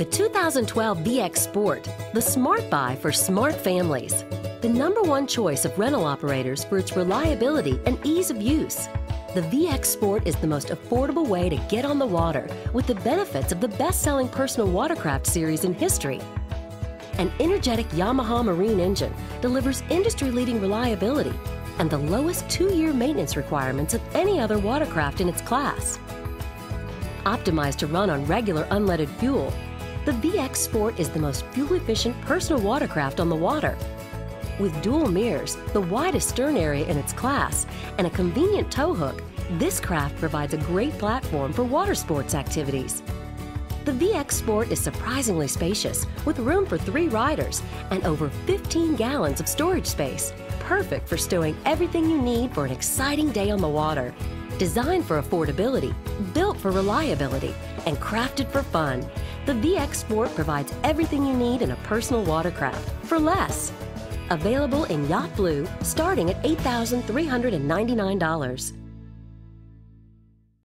The 2012 VX Sport, the smart buy for smart families. The #1 choice of rental operators for its reliability and ease of use. The VX Sport is the most affordable way to get on the water with the benefits of the best-selling personal watercraft series in history. An energetic Yamaha Marine engine delivers industry-leading reliability and the lowest 2-year maintenance requirements of any other watercraft in its class. Optimized to run on regular unleaded fuel, the VX Sport is the most fuel-efficient personal watercraft on the water. With dual mirrors, the widest stern area in its class, and a convenient tow hook, this craft provides a great platform for water sports activities. The VX Sport is surprisingly spacious, with room for 3 riders and over 15 gallons of storage space, perfect for stowing everything you need for an exciting day on the water. Designed for affordability, built for reliability, and crafted for fun, the VX Sport provides everything you need in a personal watercraft for less. Available in Yacht Blue, starting at $8,399.